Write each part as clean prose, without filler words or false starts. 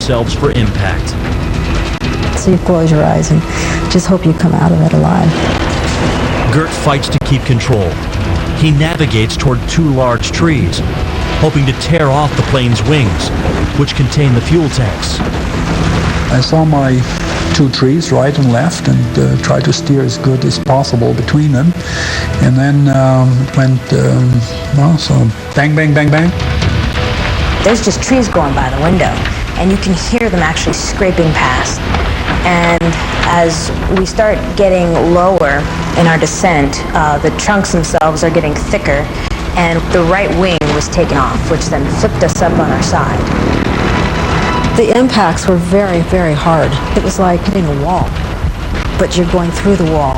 themselves for impact. So you close your eyes and just hope you come out of it alive. Gert fights to keep control. He navigates toward two large trees, hoping to tear off the plane's wings, which contain the fuel tanks. I saw my two trees, right and left, and tried to steer as good as possible between them. And then it went, so bang, bang, bang, bang. There's just trees going by the window, and you can hear them actually scraping past. And as we start getting lower in our descent, the trunks themselves are getting thicker, and the right wing was taken off, which then flipped us up on our side. The impacts were very, very hard. It was like hitting a wall, but you're going through the wall.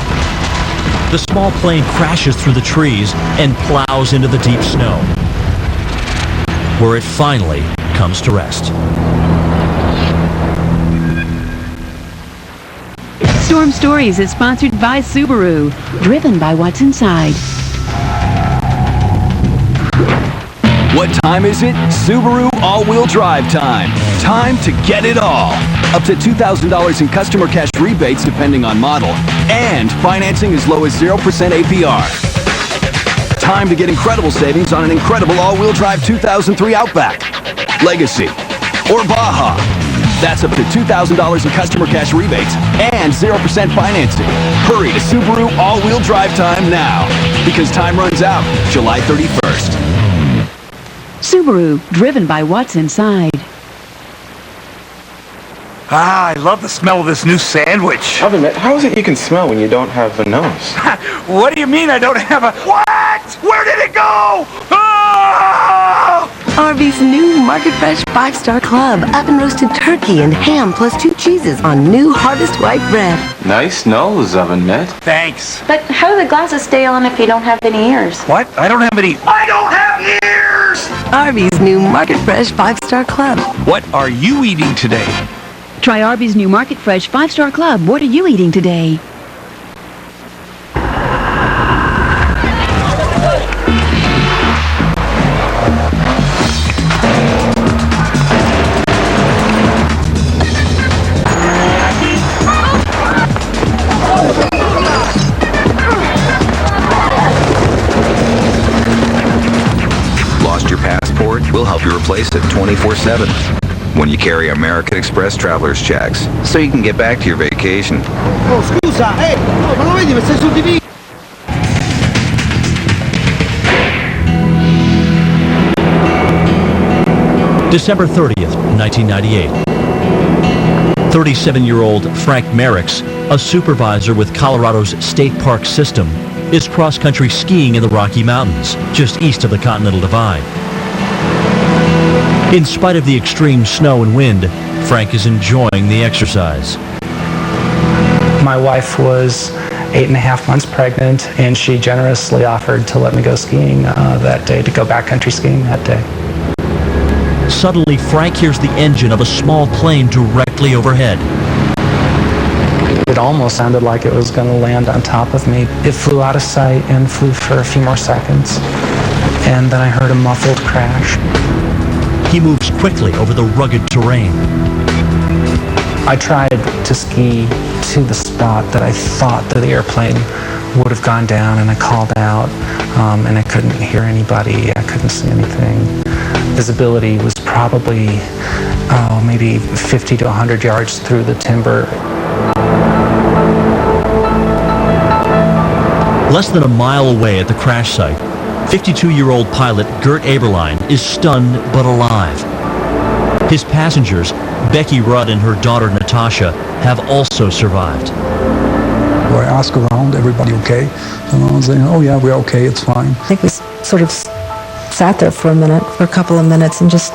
The small plane crashes through the trees and plows into the deep snow, where it finally comes to rest. Storm Stories is sponsored by Subaru, driven by what's inside. What time is it? Subaru all-wheel drive time. Time to get it all. Up to $2,000 in customer cash rebates depending on model, and financing as low as 0% APR. Time to get incredible savings on an incredible all-wheel drive 2003 Outback, Legacy, or Baja. That's up to $2,000 in customer cash rebates and 0% financing. Hurry to Subaru all-wheel drive time now, because time runs out July 31st. Subaru, driven by what's inside. Ah, I love the smell of this new sandwich. Oven mitt, how is it you can smell when you don't have a nose? What do you mean I don't have a... What? Where did it go? Oh! Arby's new Market Fresh 5-Star Club. Oven roasted turkey and ham plus 2 cheeses on new Harvest White bread. Nice nose, Oven mitt. Thanks. But how do the glasses stay on if you don't have any ears? What? I don't have any... I don't have ears! Arby's new Market Fresh 5-Star Club. What are you eating today? Try Arby's new Market Fresh 5-Star Club. What are you eating today? Lost your passport? We'll help you replace it 24/7. When you carry American Express traveler's checks, so you can get back to your vacation. Oh, scusa, ma lo vedi, sei sul TV? December 30th, 1998. 37-year-old Frank Merricks, a supervisor with Colorado's State Park System, is cross-country skiing in the Rocky Mountains, just east of the Continental Divide. In spite of the extreme snow and wind, Frank is enjoying the exercise. My wife was 8.5 months pregnant, and she generously offered to let me go skiing that day, to go backcountry skiing that day. Suddenly, Frank hears the engine of a small plane directly overhead. It almost sounded like it was going to land on top of me. It flew out of sight and flew for a few more seconds, and then I heard a muffled crash. He moves quickly over the rugged terrain. I tried to ski to the spot that I thought that the airplane would have gone down, and I called out, and I couldn't hear anybody. I couldn't see anything. Visibility was probably, maybe 50 to 100 yards through the timber. Less than a mile away at the crash site, 52-year-old pilot Gert Eberlein is stunned but alive. His passengers, Becky Rudd and her daughter Natasha, have also survived. I ask around, everybody okay? And I was saying, oh yeah, we're okay, it's fine. I think we sort of sat there for a couple of minutes and just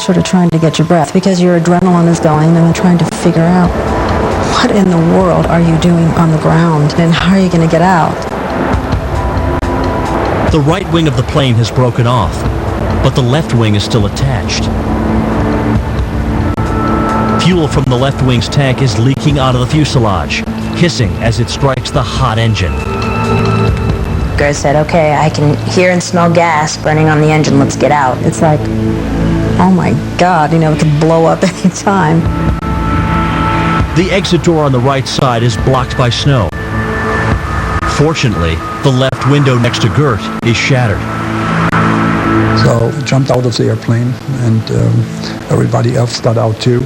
sort of trying to get your breath, because your adrenaline is going and trying to figure out what in the world are you doing on the ground and how are you going to get out? The right wing of the plane has broken off, but the left wing is still attached. Fuel from the left wing's tank is leaking out of the fuselage, hissing as it strikes the hot engine. Gert said, okay, I can hear and smell gas burning on the engine, let's get out. It's like oh my God, you know, it could blow up any time. The exit door on the right side is blocked by snow. Fortunately, the left window next to Gert is shattered. So I jumped out of the airplane, and everybody else got out too.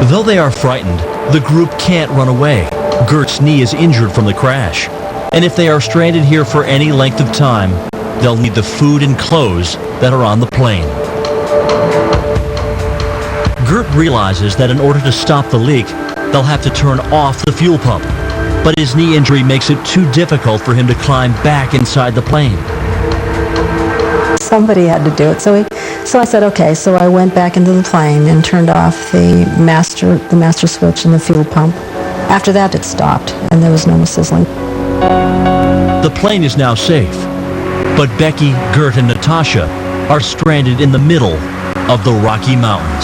Though they are frightened, the group can't run away. Gert's knee is injured from the crash. And if they are stranded here for any length of time, they'll need the food and clothes that are on the plane. Gert realizes that in order to stop the leak, they'll have to turn off the fuel pump. But his knee injury makes it too difficult for him to climb back inside the plane. Somebody had to do it, so I said, okay. So I went back into the plane and turned off the master switch and the fuel pump. After that, it stopped, and there was no more sizzling. The plane is now safe, but Becky, Gert, and Natasha are stranded in the middle of the Rocky Mountains.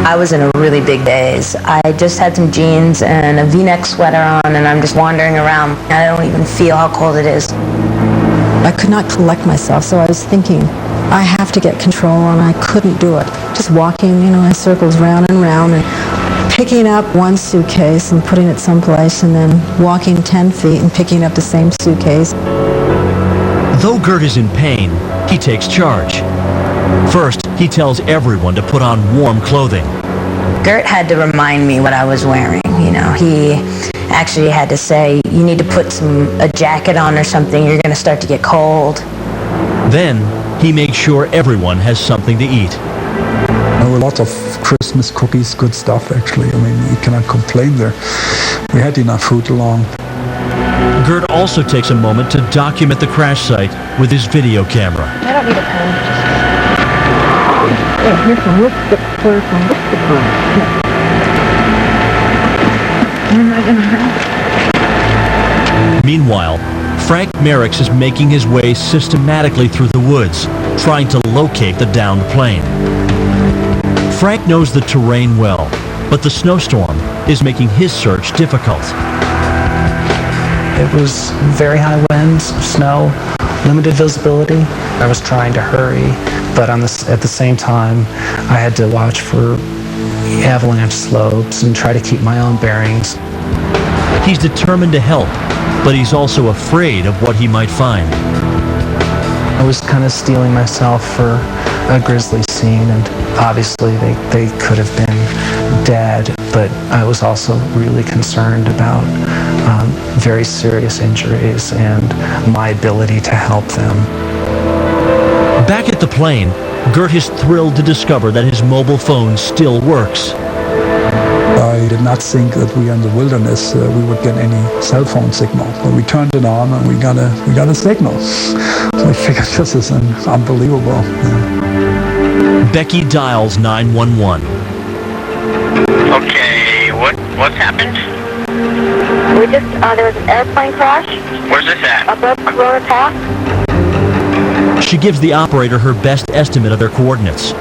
I was in a really big daze. I just had some jeans and a V-neck sweater on, and I'm just wandering around. I don't even feel how cold it is. I could not collect myself, so I was thinking, I have to get control, and I couldn't do it. Just walking, you know, in circles round and round, and picking up one suitcase and putting it someplace, and then walking 10 feet and picking up the same suitcase. Though Gert is in pain, he takes charge. First, he tells everyone to put on warm clothing. Gert had to remind me what I was wearing. You know, he actually had to say, you need to put a jacket on or something, you're going to start to get cold. Then, he makes sure everyone has something to eat. There were lots of Christmas cookies, good stuff actually. I mean, you cannot complain there. We had enough food along. Gert also takes a moment to document the crash site with his video camera. I don't need a pen. Yeah, here's some lipstick for some lipstick on. Am I gonna have? Meanwhile, Frank Merricks is making his way systematically through the woods, trying to locate the downed plane. Frank knows the terrain well, but the snowstorm is making his search difficult. It was very high winds, snow, limited visibility. I was trying to hurry, but at the same time, I had to watch for avalanche slopes and try to keep my own bearings. He's determined to help, but he's also afraid of what he might find. I was kind of steeling myself for a grisly scene, and obviously they could have been dead, but I was also really concerned about very serious injuries and my ability to help them. Back at the plane, Gert is thrilled to discover that his mobile phone still works. I did not think that we in the wilderness we would get any cell phone signal, but we turned it on and we got a signal. So I figured this is unbelievable. Yeah. Becky dials 911. Okay, what's happened? We just, there was an airplane crash. Where's this at? Above Corona Pass. She gives the operator her best estimate of their coordinates.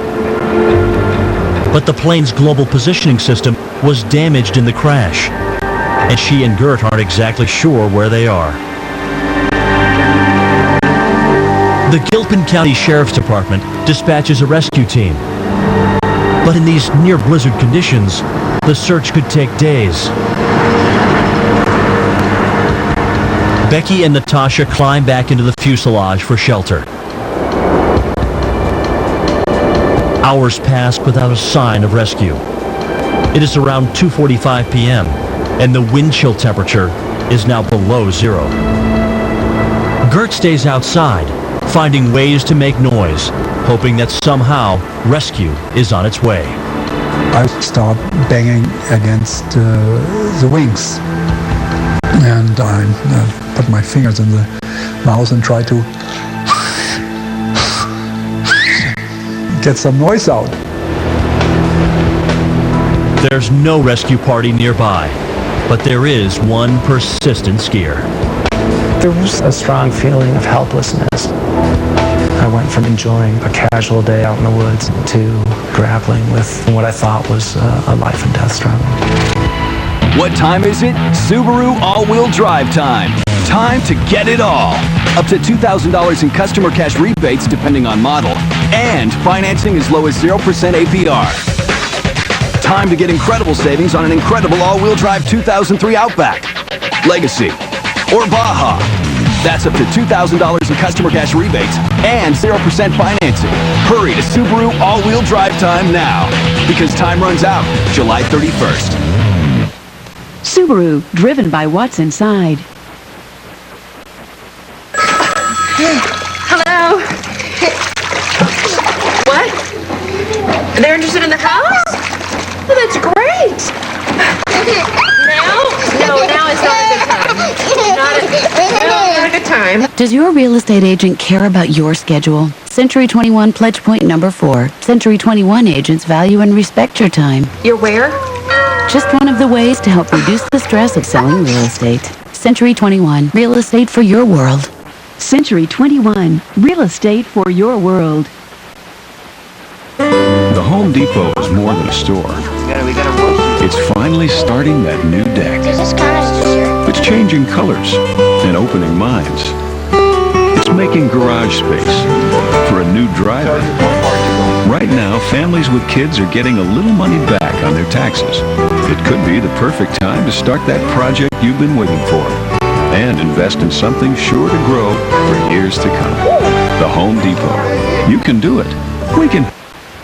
But the plane's global positioning system was damaged in the crash, and she and Gert aren't exactly sure where they are. The Gilpin County Sheriff's Department dispatches a rescue team. But in these near-blizzard conditions, the search could take days. Becky and Natasha climb back into the fuselage for shelter. Hours pass without a sign of rescue. It is around 2:45 p.m., and the wind chill temperature is now below zero. Gert stays outside, finding ways to make noise, hoping that somehow rescue is on its way. I start banging against the wings, and I put my fingers in the mouth and try to get some noise out. There's no rescue party nearby, but there is one persistent skier. There was a strong feeling of helplessness. I went from enjoying a casual day out in the woods to grappling with what I thought was a life and death struggle. What time is it? Subaru all-wheel drive time. Time to get it all. Up to $2,000 in customer cash rebates depending on model, and financing as low as 0% APR. Time to get incredible savings on an incredible all-wheel drive 2003 Outback, Legacy, or Baja. That's up to $2,000 in customer cash rebates and 0% financing. Hurry to Subaru all-wheel drive time now, because time runs out July 31st. Subaru, driven by what's inside. Hello? What? They're interested in the house? Well, that's great. Now? No, now is not a good time. Not a good time. Does your real estate agent care about your schedule? Century 21 pledge point number 4. Century 21 agents value and respect your time. You're where? Just one of the ways to help reduce the stress of selling real estate. Century 21, real estate for your world. Century 21, real estate for your world. The Home Depot is more than a store. It's finally starting that new deck. It's changing colors and opening minds. It's making garage space for a new driver. Right now, families with kids are getting a little money back on their taxes. It could be the perfect time to start that project you've been waiting for and invest in something sure to grow for years to come. The Home Depot. You can do it. We can.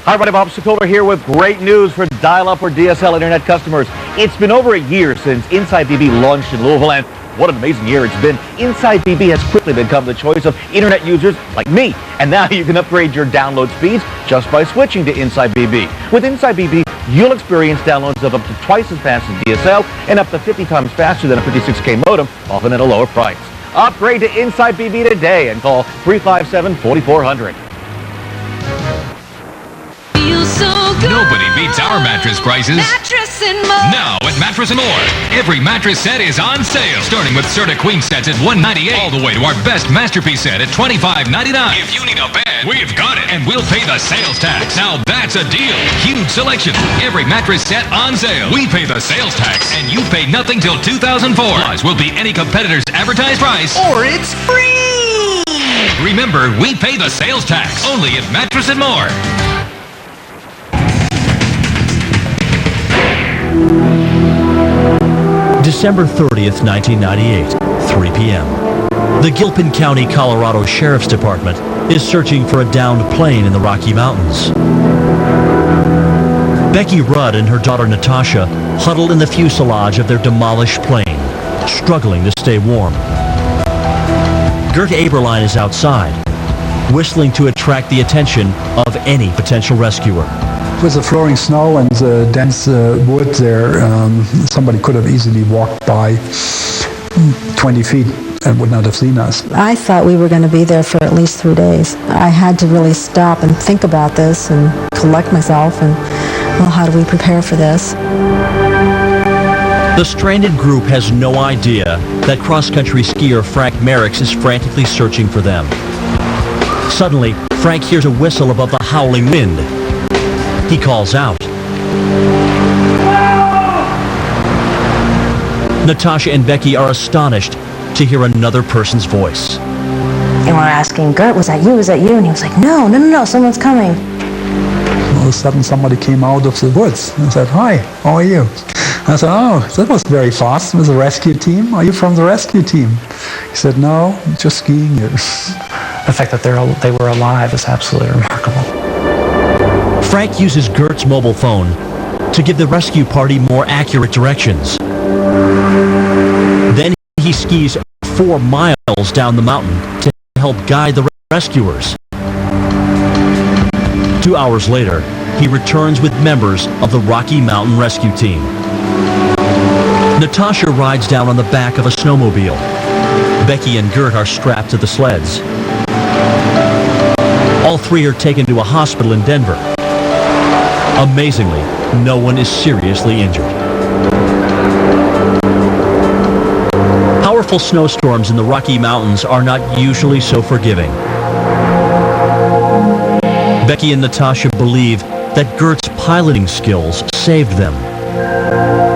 Hi, everybody. Bob Sokoler here with great news for dial-up or DSL internet customers. It's been over a year since Inside BB launched in Louisville, and what an amazing year it's been. Inside BB has quickly become the choice of internet users like me. And now you can upgrade your download speeds just by switching to Inside BB. With Inside BB, you'll experience downloads of up to twice as fast as DSL and up to 50 times faster than a 56K modem, often at a lower price. Upgrade to Inside BB today and call 357-4400. Nobody beats our mattress prices. Mattress and More. Now at Mattress and More, every mattress set is on sale, starting with Serta Queen sets at $198, all the way to our best masterpiece set at $25.99. If you need a bed, we've got it, and we'll pay the sales tax. Now that's a deal. Huge selection. Every mattress set on sale. We pay the sales tax, and you pay nothing till 2004. Plus, will be any competitor's advertised price, Or it's free. Remember, we pay the sales tax only at Mattress and More. December 30th, 1998, 3 p.m. The Gilpin County, Colorado Sheriff's Department is searching for a downed plane in the Rocky Mountains. Becky Rudd and her daughter Natasha huddle in the fuselage of their demolished plane, struggling to stay warm. Gert Aberline is outside, whistling to attract the attention of any potential rescuer. With the flooring snow and the dense wood there, somebody could have easily walked by 20 feet and would not have seen us. I thought we were going to be there for at least 3 days. I had to really stop and think about this and collect myself and, well, how do we prepare for this? The stranded group has no idea that cross-country skier Frank Merricks is frantically searching for them. Suddenly, Frank hears a whistle above the howling wind. He calls out. Natasha and Becky are astonished to hear another person's voice. And we're asking, Gert, was that you? Was that you? And he was like, no, someone's coming. All of a sudden somebody came out of the woods and said, hi, how are you? I said, oh, that was very fast. It was a rescue team. Are you from the rescue team? He said, no, just skiing here. The fact that they were alive is absolutely remarkable. Frank uses Gert's mobile phone to give the rescue party more accurate directions. Then he skis 4 miles down the mountain to help guide the rescuers. 2 hours later, he returns with members of the Rocky Mountain Rescue Team. Natasha rides down on the back of a snowmobile. Becky and Gert are strapped to the sleds. All 3 are taken to a hospital in Denver. Amazingly, no one is seriously injured. Powerful snowstorms in the Rocky Mountains are not usually so forgiving. Becky and Natasha believe that Gert's piloting skills saved them.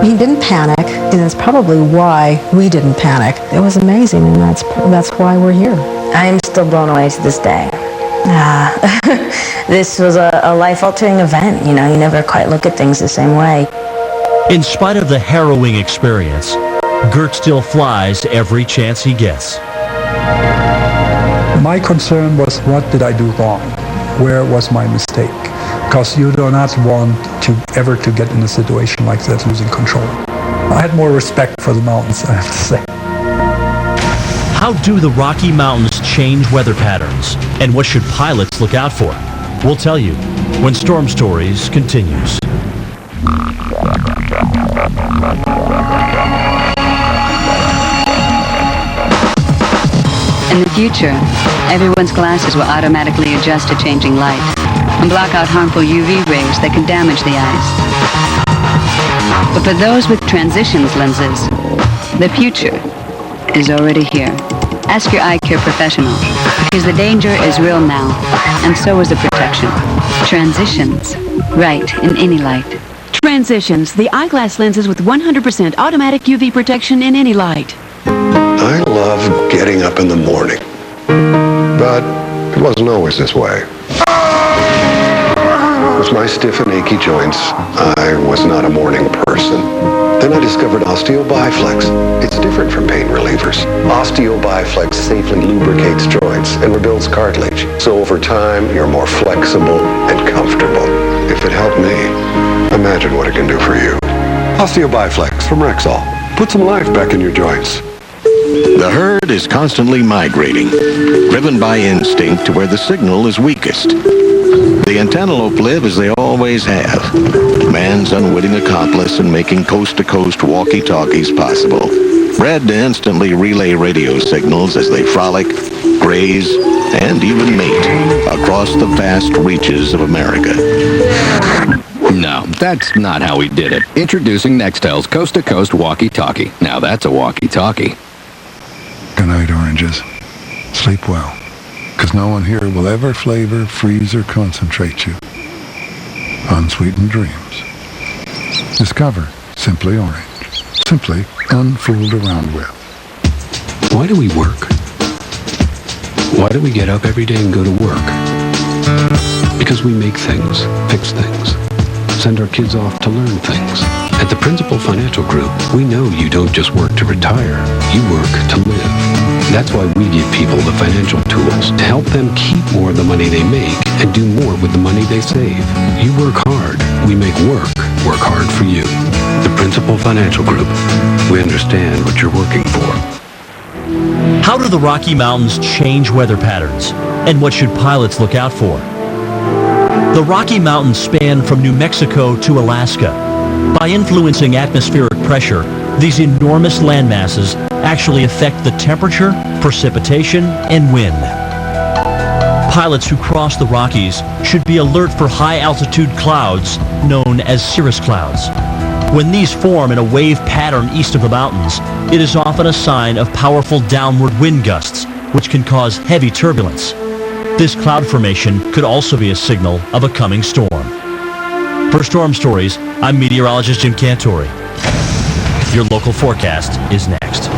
He didn't panic. And it's probably why we didn't panic. It was amazing, and that's why we're here. I'm still blown away to this day. This was a life-altering event. You know, you never quite look at things the same way. In spite of the harrowing experience, Gert still flies every chance he gets. My concern was, what did I do wrong? Where was my mistake? Because you do not want to ever to get in a situation like that, losing control. I had more respect for the mountains, I have to say. How do the Rocky Mountains change weather patterns? And what should pilots look out for? We'll tell you when Storm Stories continues. In the future, everyone's glasses will automatically adjust to changing light and block out harmful UV rays that can damage the eyes. But for those with transitions lenses, the future is already here. Ask your eye care professional, because the danger is real now, and so is the protection. Transitions, right in any light. Transitions, the eyeglass lenses with 100% automatic UV protection in any light. I love getting up in the morning, but it wasn't always this way. With my stiff and achy joints, I was not a morning person. Then I discovered Osteo Biflex. It's different from pain relievers. Osteo Biflex safely lubricates joints and rebuilds cartilage, so over time you're more flexible and comfortable. If it helped me, imagine what it can do for you. Osteo Biflex from Rexall. Put some life back in your joints. The herd is constantly migrating, driven by instinct to where the signal is weakest. The antelope live as they always have, man's unwitting accomplice in making coast-to-coast walkie-talkies possible, bred to instantly relay radio signals as they frolic, graze, and even mate across the vast reaches of America. No, that's not how we did it. Introducing Nextel's coast-to-coast walkie-talkie. Now that's a walkie-talkie. Good night, oranges. Sleep well, because no one here will ever flavor, freeze, or concentrate you. Unsweetened dreams. Discover Simply Orange. Simply unfooled around with. Why do we work? Why do we get up every day and go to work? Because we make things, fix things, send our kids off to learn things. At the Principal Financial Group, we know you don't just work to retire, you work to live. That's why we give people the financial tools to help them keep more of the money they make and do more with the money they save. You work hard, we make work hard for you. The Principal Financial Group, we understand what you're working for. How do the Rocky Mountains change weather patterns? And what should pilots look out for? The Rocky Mountains span from New Mexico to Alaska. By influencing atmospheric pressure, these enormous landmasses actually affect the temperature, precipitation, and wind. Pilots who cross the Rockies should be alert for high-altitude clouds known as cirrus clouds. When these form in a wave pattern east of the mountains, it is often a sign of powerful downward wind gusts, which can cause heavy turbulence. This cloud formation could also be a signal of a coming storm. For Storm Stories, I'm meteorologist Jim Cantori. Your local forecast is next.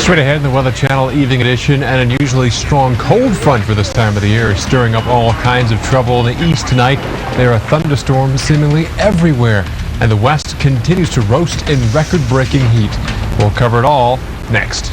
Straight ahead in the Weather Channel Evening Edition, an unusually strong cold front for this time of the year is stirring up all kinds of trouble in the east tonight. There are thunderstorms seemingly everywhere, and the west continues to roast in record-breaking heat. We'll cover it all next.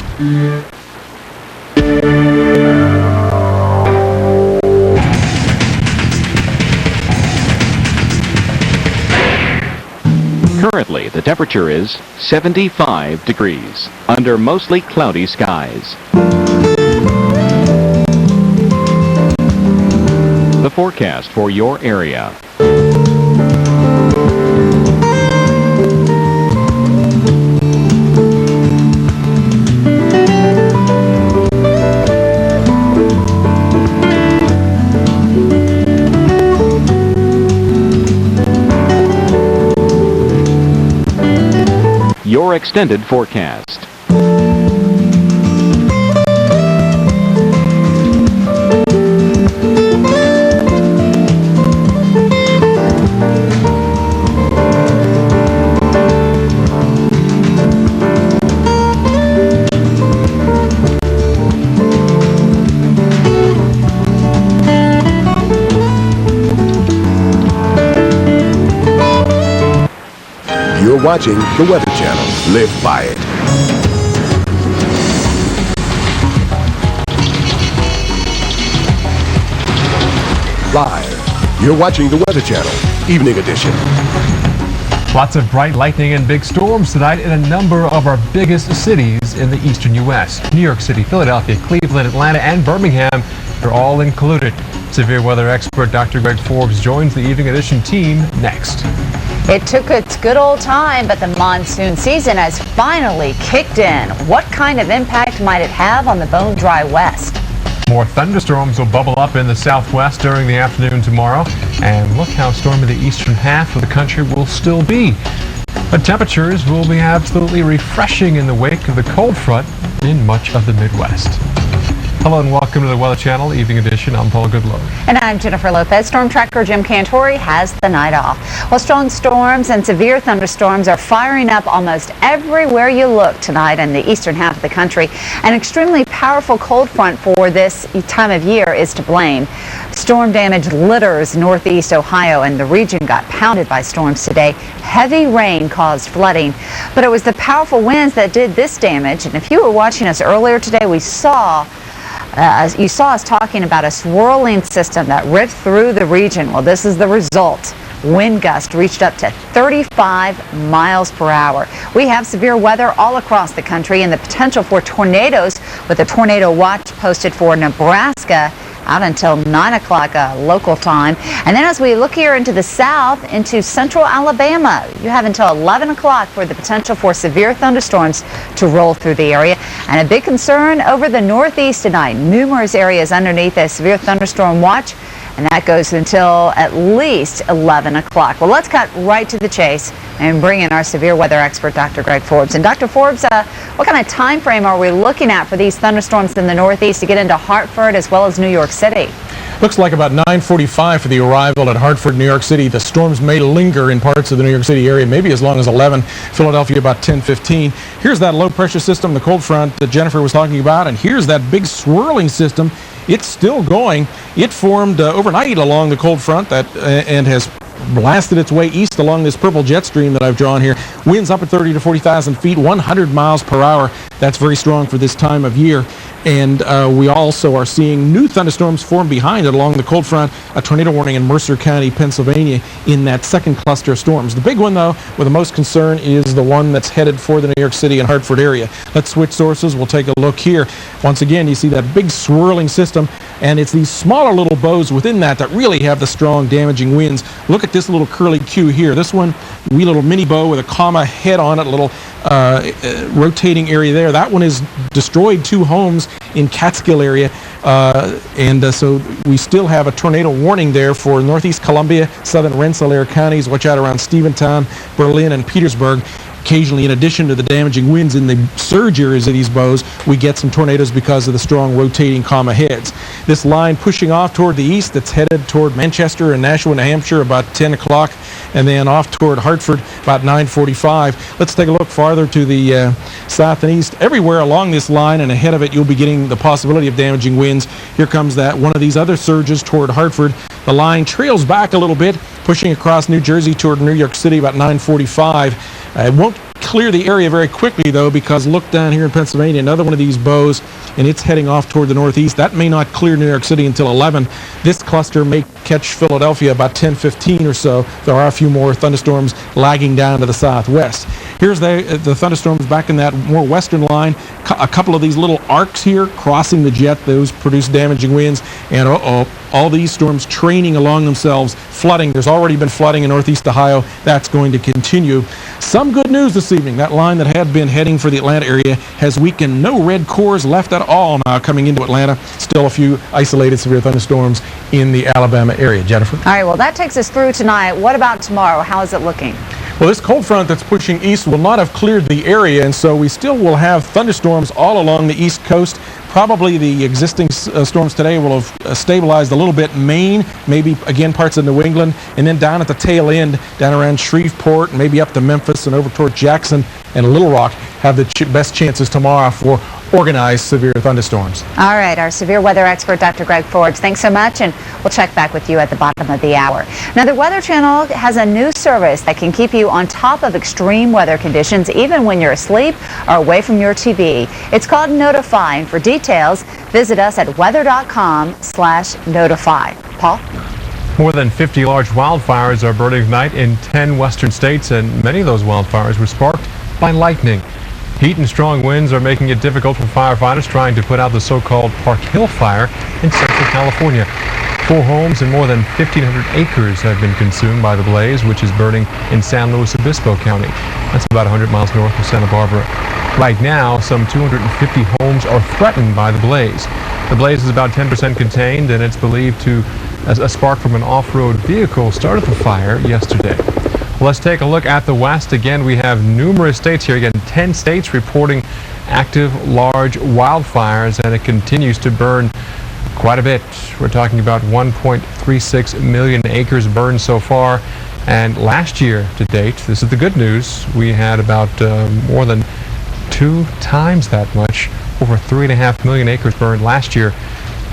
Currently, the temperature is 75 degrees under mostly cloudy skies. The forecast for your area. Your extended forecast. You're watching the Weather Channel. Live by it. Live. You're watching the Weather Channel. Evening edition. Lots of bright lightning and big storms tonight in a number of our biggest cities in the eastern U.S. New York City, Philadelphia, Cleveland, Atlanta, and Birmingham are all included. Severe weather expert Dr. Greg Forbes joins the Evening Edition team next. It took its good old time, but the monsoon season has finally kicked in. What kind of impact might it have on the bone-dry West? More thunderstorms will bubble up in the southwest during the afternoon tomorrow. And look how stormy the eastern half of the country will still be. But temperatures will be absolutely refreshing in the wake of the cold front in much of the Midwest. Hello and welcome to the Weather Channel Evening Edition. I'm Paul Goodlow. And I'm Jennifer Lopez. Storm tracker Jim Cantori has the night off. Well, strong storms and severe thunderstorms are firing up almost everywhere you look tonight in the eastern half of the country. An extremely powerful cold front for this time of year is to blame. Storm damage litters northeast Ohio, and the region got pounded by storms today. Heavy rain caused flooding, but it was the powerful winds that did this damage. And if you were watching us earlier today, you saw us talking about a swirling system that ripped through the region. Well, this is the result. Wind gusts reached up to 35 miles per hour. We have severe weather all across the country and the potential for tornadoes, with a tornado watch posted for Nebraska out until 9 o'clock local time. And then as we look here into the south, into central Alabama, you have until 11 o'clock for the potential for severe thunderstorms to roll through the area. And a big concern over the northeast tonight. Numerous areas underneath a severe thunderstorm watch, and that goes until at least 11 o'clock. Well, let's cut right to the chase and bring in our severe weather expert, Dr. Greg Forbes. And Dr. Forbes, what kind of time frame are we looking at for these thunderstorms in the northeast to get into Hartford as well as New York City? Looks like about 9:45 for the arrival at Hartford, New York City. The storms may linger in parts of the New York City area, maybe as long as 11. Philadelphia about 10:15. Here's that low pressure system, the cold front that Jennifer was talking about, and here's that big swirling system. It's still going. It formed overnight along the cold front and has blasted its way east along this purple jet stream that I've drawn here. Winds up at 30 to 40,000 feet, 100 miles per hour. That's very strong for this time of year. And we also are seeing new thunderstorms form behind it along the cold front. A tornado warning in Mercer County, Pennsylvania, in that second cluster of storms. The big one, though, with the most concern, is the one that's headed for the New York City and Hartford area. Let's switch sources. We'll take a look here. Once again, you see that big swirling system, and it's these smaller little bows within that really have the strong damaging winds. Look at this little curly Q here. This one, wee little mini bow with a comma head on it, a little rotating area there. That one has destroyed 2 homes in Catskill area, so we still have a tornado warning there for northeast Columbia, southern Rensselaer counties. Watch out around Steventown, Berlin, and Petersburg. Occasionally, in addition to the damaging winds in the surge areas of these bows, we get some tornadoes because of the strong rotating comma heads. This line pushing off toward the east, that's headed toward Manchester and Nashua, New Hampshire, about 10 o'clock, and then off toward Hartford about 9:45. Let's take a look farther to the south and east. Everywhere along this line and ahead of it, you'll be getting the possibility of damaging winds. Here comes one of these other surges toward Hartford. The line trails back a little bit, pushing across New Jersey toward New York City about 9:45. It won't clear the area very quickly, though, because look down here in Pennsylvania, another one of these bows, and it's heading off toward the northeast. That may not clear New York City until 11. This cluster may catch Philadelphia about 10:15 or so. There are a few more thunderstorms lagging down to the southwest. Here's the thunderstorms back in that more western line. A couple of these little arcs here crossing the jet. Those produce damaging winds. And all these storms training along themselves, flooding. There's already been flooding in northeast Ohio. That's going to continue. Some good news this evening. That line that had been heading for the Atlanta area has weakened. No red cores left at all now coming into Atlanta. Still a few isolated severe thunderstorms in the Alabama area. Jennifer? All right, well, that takes us through tonight. What about tomorrow? How is it looking? Well, this cold front that's pushing east will not have cleared the area, and so we still will have thunderstorms all along the east coast. Probably the existing storms today will have stabilized a little bit. Maine, maybe again parts of New England, and then down at the tail end, down around Shreveport, maybe up to Memphis and over toward Jackson and Little Rock, have the best chances tomorrow for organized severe thunderstorms. All right, our severe weather expert, Dr. Greg Forbes, thanks so much, and we'll check back with you at the bottom of the hour. Now, the Weather Channel has a new service that can keep you on top of extreme weather conditions even when you're asleep or away from your TV. It's called Notify, and for details, visit us at weather.com/notify. Paul? More than 50 large wildfires are burning tonight in 10 western states, and many of those wildfires were sparked by lightning. Heat and strong winds are making it difficult for firefighters trying to put out the so-called Park Hill fire in Central California. 4 homes and more than 1,500 acres have been consumed by the blaze, which is burning in San Luis Obispo County. That's about 100 miles north of Santa Barbara. Right now, some 250 homes are threatened by the blaze. The blaze is about 10% contained, and it's believed to as a spark from an off-road vehicle started the fire yesterday. Let's take a look at the West. Again, we have numerous states here. Again, 10 states reporting active large wildfires, and it continues to burn quite a bit. We're talking about 1.36 million acres burned so far. And last year to date, this is the good news, we had about more than 2 times that much, over 3.5 million acres burned last year.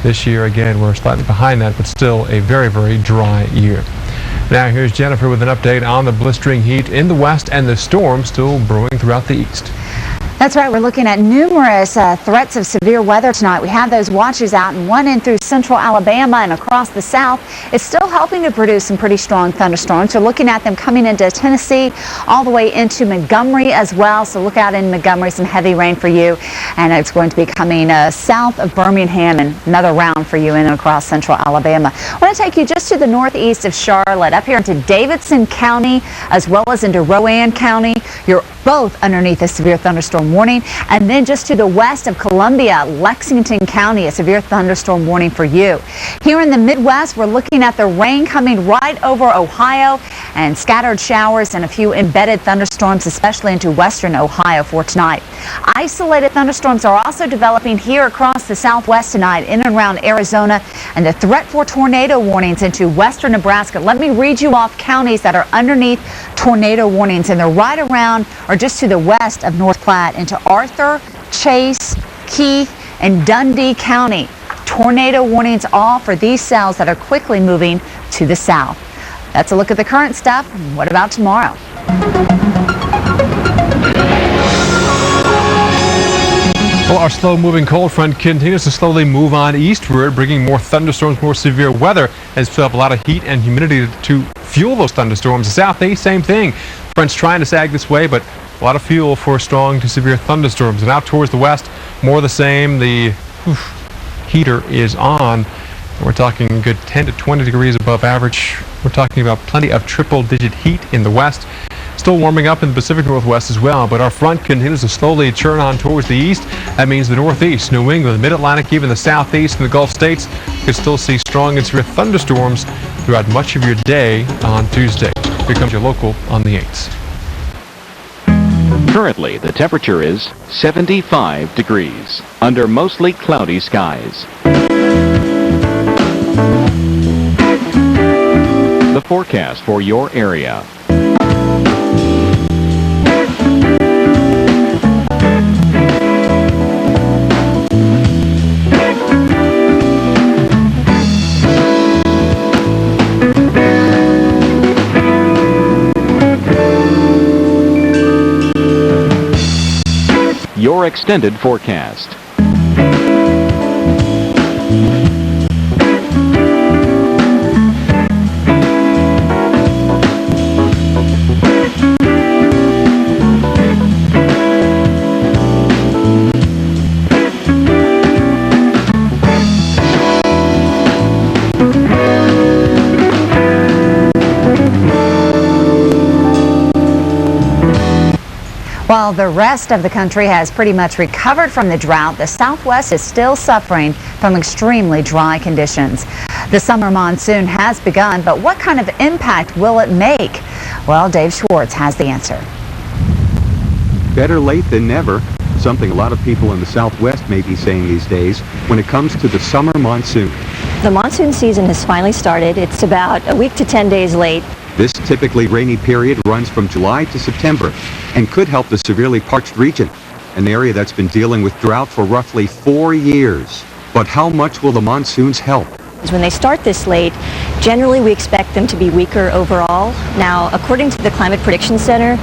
This year, again, we're slightly behind that, but still a very, very dry year. Now here's Jennifer with an update on the blistering heat in the west and the storm still brewing throughout the east. That's right. We're looking at numerous threats of severe weather tonight. We have those watches out, and one in through central Alabama and across the south is still helping to produce some pretty strong thunderstorms. We're looking at them coming into Tennessee all the way into Montgomery as well. So look out in Montgomery, some heavy rain for you. And it's going to be coming south of Birmingham, and another round for you in and across central Alabama. I want to take you just to the northeast of Charlotte, up here into Davidson County, as well as into Rowan County. You're both underneath a severe thunderstorm warning. And then just to the west of Columbia, Lexington County, a severe thunderstorm warning for you. Here in the Midwest, we're looking at the rain coming right over Ohio and scattered showers and a few embedded thunderstorms, especially into western Ohio for tonight. Isolated thunderstorms are also developing here across the southwest tonight in and around Arizona, and the threat for tornado warnings into western Nebraska. Let me read you off counties that are underneath tornado warnings, and they're right around or just to the west of North Platte into Arthur, Chase, Keith, and Dundee County. Tornado warnings all for these cells that are quickly moving to the south. That's a look at the current stuff. What about tomorrow? Well, our slow-moving cold front continues to slowly move on eastward, bringing more thunderstorms, more severe weather, as we still have a lot of heat and humidity to fuel those thunderstorms. The southeast, same thing. Front's trying to sag this way, but a lot of fuel for strong to severe thunderstorms. And out towards the west, more the same. The heater is on. We're talking a good 10 to 20 degrees above average. We're talking about plenty of triple-digit heat in the west. Still warming up in the Pacific Northwest as well, but our front continues to slowly churn on towards the east. That means the Northeast, New England, Mid-Atlantic, even the Southeast and the Gulf states could still see strong and severe thunderstorms throughout much of your day on Tuesday. Here comes your local on the 8s. Currently, the temperature is 75 degrees under mostly cloudy skies. The forecast for your area. Your extended forecast. While the rest of the country has pretty much recovered from the drought, the Southwest is still suffering from extremely dry conditions. The summer monsoon has begun, but what kind of impact will it make? Well, Dave Schwartz has the answer. Better late than never, something a lot of people in the Southwest may be saying these days when it comes to the summer monsoon. The monsoon season has finally started. It's about a week to 10 days late. This typically rainy period runs from July to September and could help the severely parched region. an area that's been dealing with drought for roughly 4 years. But how much will the monsoons help? When they start this late, generally we expect them to be weaker overall. Now, according to the Climate Prediction Center,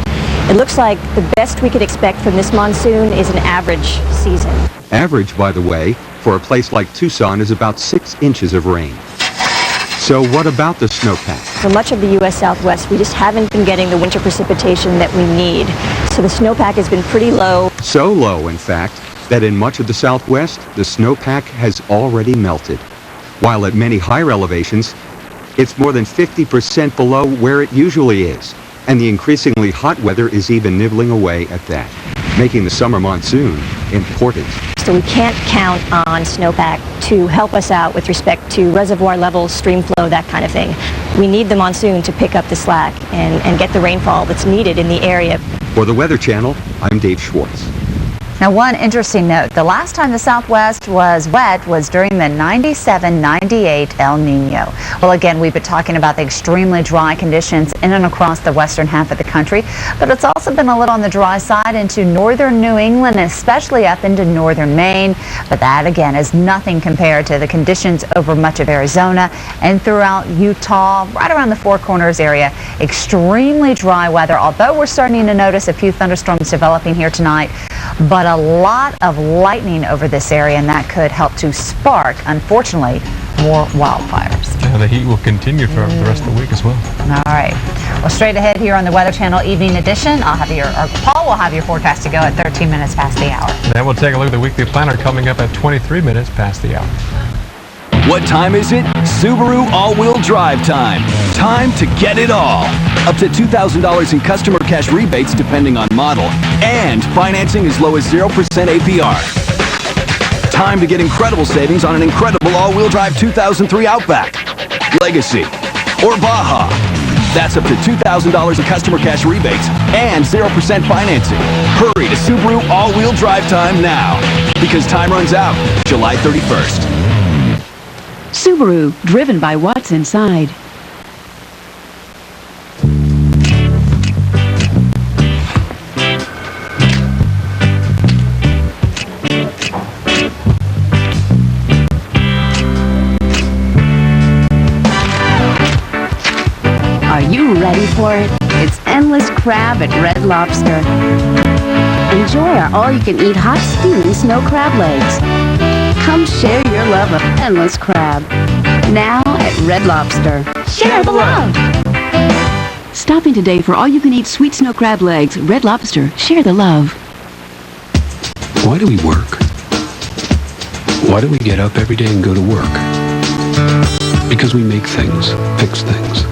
it looks like the best we could expect from this monsoon is an average season. Average, by the way, for a place like Tucson is about 6 inches of rain. So what about the snowpack? For much of the U.S. Southwest, we just haven't been getting the winter precipitation that we need. So the snowpack has been pretty low. So low, in fact, that in much of the Southwest, the snowpack has already melted. While at many higher elevations, it's more than 50% below where it usually is. And the increasingly hot weather is even nibbling away at that, making the summer monsoon important. So we can't count on snowpack to help us out with respect to reservoir levels, stream flow, that kind of thing. We need the monsoon to pick up the slack and get the rainfall that's needed in the area. For the Weather Channel, I'm Dave Schwartz. Now, one interesting note, the last time the Southwest was wet was during the 97-98 El Nino. Well, again, we've been talking about the extremely dry conditions in and across the western half of the country, but it's also been a little on the dry side into northern New England, especially up into northern Maine. But that, again, is nothing compared to the conditions over much of Arizona and throughout Utah, right around the Four Corners area. Extremely dry weather, although we're starting to notice a few thunderstorms developing here tonight. But a lot of lightning over this area, and that could help to spark, unfortunately, more wildfires. Yeah, the heat will continue for the rest of the week as well. All right. Well, straight ahead here on the Weather Channel Evening Edition, Paul will have your forecast to go at 13 minutes past the hour. Then we'll take a look at the weekly planner coming up at 23 minutes past the hour. What time is it? Subaru all-wheel drive time. Time to get it all. Up to $2,000 in customer cash rebates depending on model. And financing as low as 0% APR. Time to get incredible savings on an incredible all-wheel drive 2003 Outback, Legacy, or Baja. That's up to $2,000 in customer cash rebates and 0% financing. Hurry to Subaru all-wheel drive time now, because time runs out July 31st. Subaru, driven by what's inside. Are you ready for it? It's endless crab at Red Lobster. Enjoy our all-you-can-eat hot steaming snow crab legs. Come share your love of endless crab. Now at Red Lobster. Share the love! Stop in today for all-you-can-eat sweet snow crab legs. Red Lobster. Share the love. Why do we work? Why do we get up every day and go to work? Because we make things, fix things,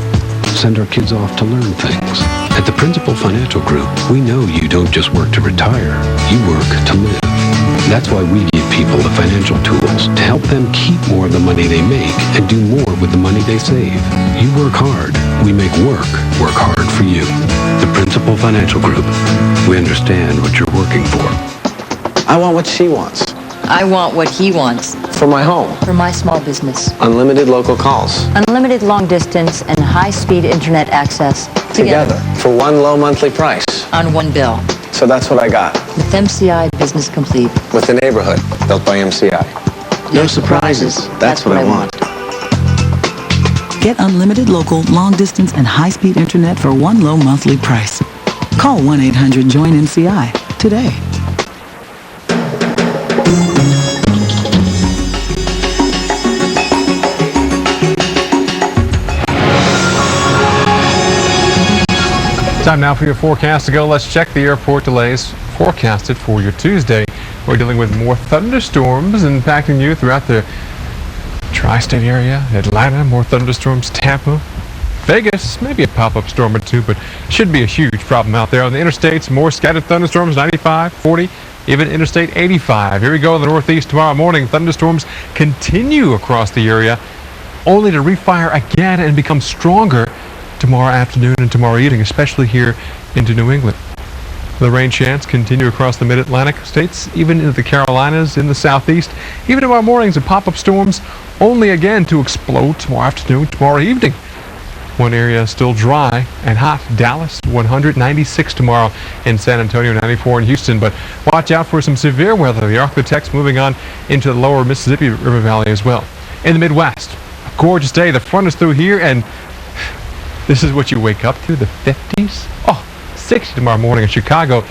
send our kids off to learn things. At the Principal Financial Group, we know you don't just work to retire, you work to live. That's why we give people the financial tools to help them keep more of the money they make and do more with the money they save. You work hard. We make work hard for you. The Principal Financial Group. We understand what you're working for. I want what she wants. I want what he wants. For my home. For my small business. Unlimited local calls. Unlimited long distance and high-speed internet access. Together. For one low monthly price. On one bill. So that's what I got. With MCI Business Complete. With the neighborhood built by MCI. No surprises. That's what I want. Get unlimited local, long distance, and high-speed internet for one low monthly price. Call 1-800-JOIN-MCI today. Time now for your forecast to go. Let's check the airport delays forecasted for your Tuesday. We're dealing with more thunderstorms impacting you throughout the tri-state area. Atlanta, more thunderstorms. Tampa, Vegas, maybe a pop-up storm or two, but should be a huge problem out there. On the interstates, more scattered thunderstorms, 95, 40, even Interstate 85. Here we go in the Northeast tomorrow morning. Thunderstorms continue across the area, only to refire again and become stronger tomorrow afternoon and tomorrow evening, especially here into New England. The rain chance continue across the mid-Atlantic states, even into the Carolinas, in the southeast. Even tomorrow mornings, and pop-up storms only again to explode tomorrow afternoon, tomorrow evening. One area still dry and hot. Dallas, 196 tomorrow. In San Antonio, 94 in Houston. But watch out for some severe weather. The Arctic moving on into the lower Mississippi River Valley as well. In the Midwest, a gorgeous day. The front is through here, and this is what you wake up to, the 50s. Oh, 60 tomorrow morning in Chicago.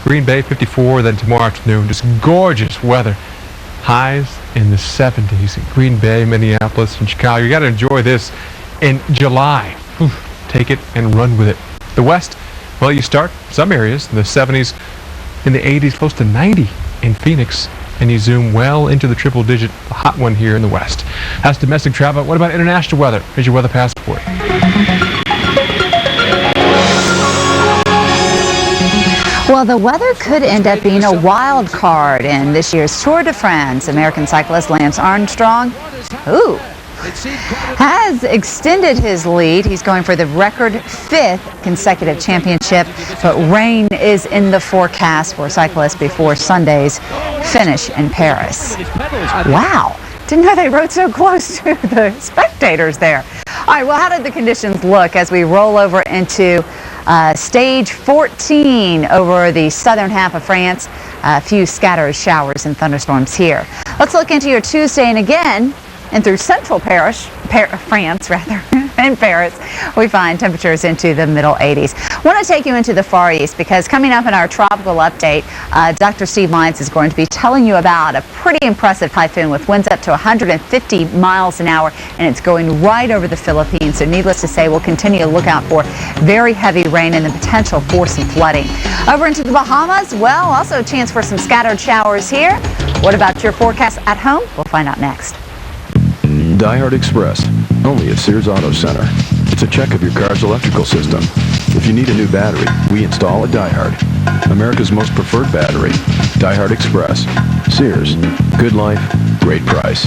Green Bay, 54. Then tomorrow afternoon, just gorgeous weather. Highs in the 70s in Green Bay, Minneapolis, and Chicago. You got to enjoy this in July. Whew, take it and run with it. The West, well, you start some areas in the 70s, in the 80s, close to 90 in Phoenix, and you zoom well into the triple digit, the hot one here in the West. That's domestic travel. What about international weather? Here's your weather passport. Well, the weather could end up being a wild card in this year's Tour de France. American cyclist Lance Armstrong, has extended his lead. He's going for the record 5th consecutive championship, but rain is in the forecast for cyclists before Sunday's finish in Paris. Wow. Didn't know they rode so close to the spectators there. All right, well, how did the conditions look as we roll over into stage 14 over the southern half of France? A few scattered showers and thunderstorms here. Let's look into your Tuesday, and again, and through central France, in Paris, we find temperatures into the middle 80s. I want to take you into the Far East because coming up in our tropical update, Dr. Steve Lyons is going to be telling you about a pretty impressive typhoon with winds up to 150 miles an hour, and it's going right over the Philippines. So needless to say, we'll continue to look out for very heavy rain and the potential for some flooding. Over into the Bahamas, well, also a chance for some scattered showers here. What about your forecast at home? We'll find out next. Die-Hard Express, only at Sears Auto Center. It's a check of your car's electrical system. If you need a new battery, we install at Die-Hard. America's most preferred battery. Die-Hard Express. Sears. Good life, great price.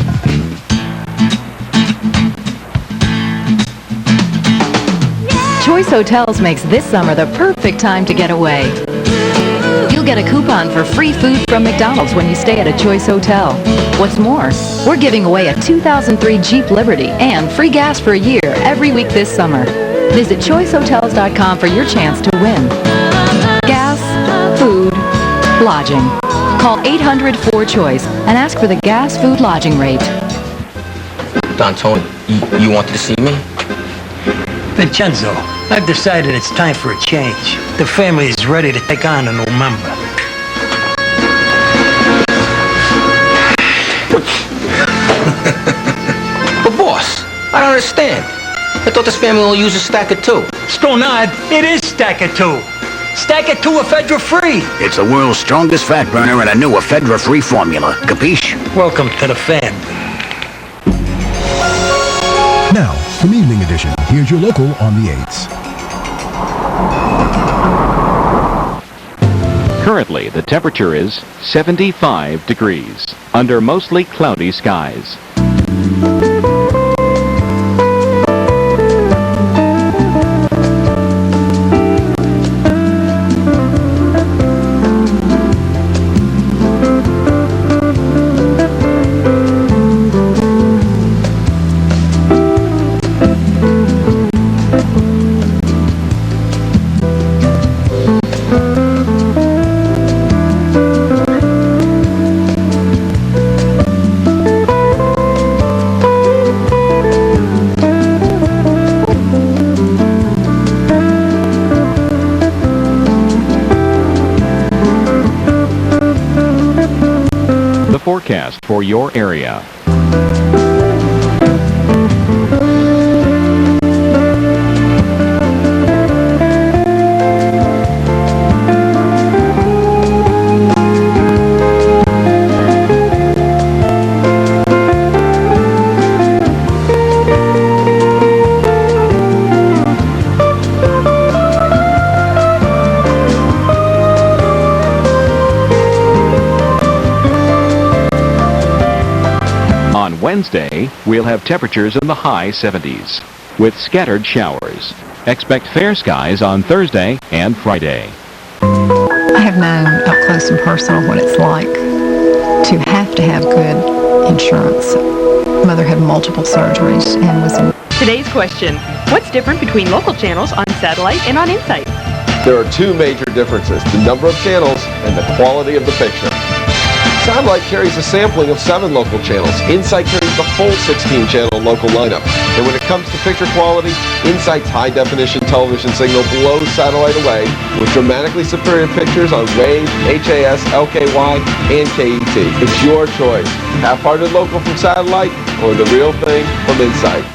Choice Hotels makes this summer the perfect time to get away. You'll get a coupon for free food from McDonald's when you stay at a Choice Hotel. What's more, we're giving away a 2003 Jeep Liberty and free gas for a year every week this summer. Visit choicehotels.com for your chance to win. Gas, food, lodging. Call 800-4CHOICE and ask for the gas, food, lodging rate. Don Tony, you wanted to see me? Vincenzo, I've decided it's time for a change. The family is ready to take on a new member. But boss, I don't understand. I thought this family only uses Stacker 2. Stonard, it is Stacker 2. Stacker 2 Ephedra free. It's the world's strongest fat burner and a new Ephedra free formula. Capiche? Welcome to the family. Now, from Evening Edition, here's your local on the 8s. Currently, the temperature is 75 degrees under mostly cloudy skies. Forecast for your area. Wednesday, we'll have temperatures in the high 70s, with scattered showers. Expect fair skies on Thursday and Friday. I have known up close and personal what it's like to have good insurance. Mother had multiple surgeries and was in... Today's question, What's different between local channels on satellite and on Insight? There are two major differences, the number of channels and the quality of the picture. Satellite carries a sampling of 7 local channels. Insight carries the full 16-channel local lineup. And when it comes to picture quality, Insight's high-definition television signal blows satellite away with dramatically superior pictures on WAVE, HAS, LKY, and KET. It's your choice. Half-hearted local from satellite or the real thing from Insight.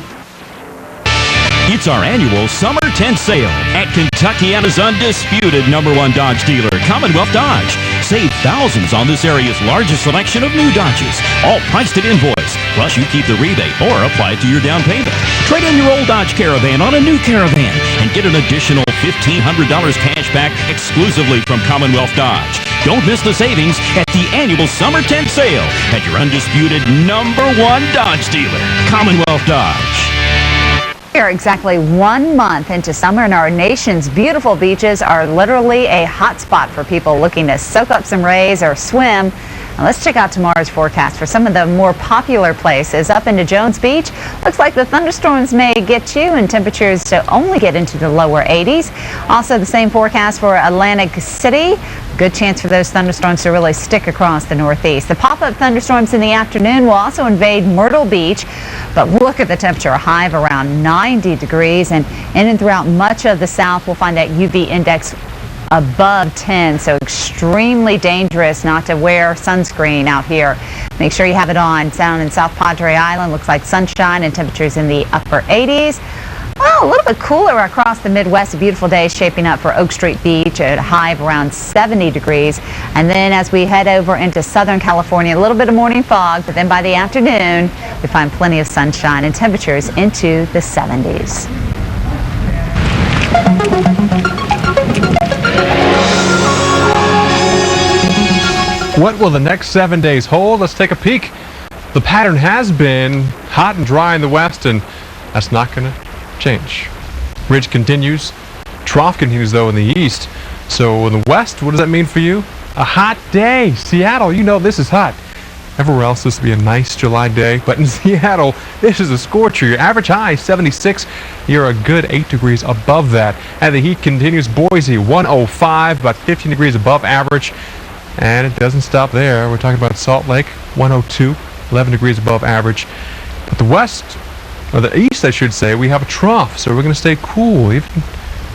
It's our annual Summer Tent Sale at Kentuckiana's undisputed #1 Dodge dealer, Commonwealth Dodge. Save thousands on this area's largest selection of new Dodges, all priced at invoice. Plus, you keep the rebate or apply it to your down payment. Trade in your old Dodge Caravan on a new Caravan and get an additional $1,500 cash back exclusively from Commonwealth Dodge. Don't miss the savings at the annual Summer Tent Sale at your undisputed #1 Dodge dealer, Commonwealth Dodge. We are exactly 1 month into summer, and our nation's beautiful beaches are literally a hot spot for people looking to soak up some rays or swim. Now let's check out tomorrow's forecast for some of the more popular places. Up into Jones Beach, looks like the thunderstorms may get you, and temperatures to only get into the lower 80s. Also the same forecast for Atlantic City. Good chance for those thunderstorms to really stick across the northeast. The pop-up thunderstorms in the afternoon will also invade Myrtle Beach, but look at the temperature, a high of around 90 degrees, and in and throughout much of the south we'll find that UV index above 10, so extremely dangerous not to wear sunscreen out here. Make sure you have it on. Down in South Padre Island, looks like sunshine and temperatures in the upper 80s. Well, a little bit cooler across the Midwest. A beautiful day shaping up for Oak Street Beach at a high of around 70 degrees. And then as we head over into Southern California, a little bit of morning fog, but then by the afternoon, we find plenty of sunshine and temperatures into the 70s. What will the next 7 days hold? Let's take a peek. The pattern has been hot and dry in the west, and that's not going to change. Ridge continues. Trough continues, though, in the east. So in the west, what does that mean for you? A hot day. Seattle, you know this is hot. Everywhere else, this will be a nice July day. But in Seattle, this is a scorcher. Your average high, 76. You're a good 8 degrees above that. And the heat continues. Boise, 105, about 15 degrees above average. And it doesn't stop there. We're talking about Salt Lake, 102, 11 degrees above average. But the west, or the east, I should say, we have a trough. So we're going to stay cool, even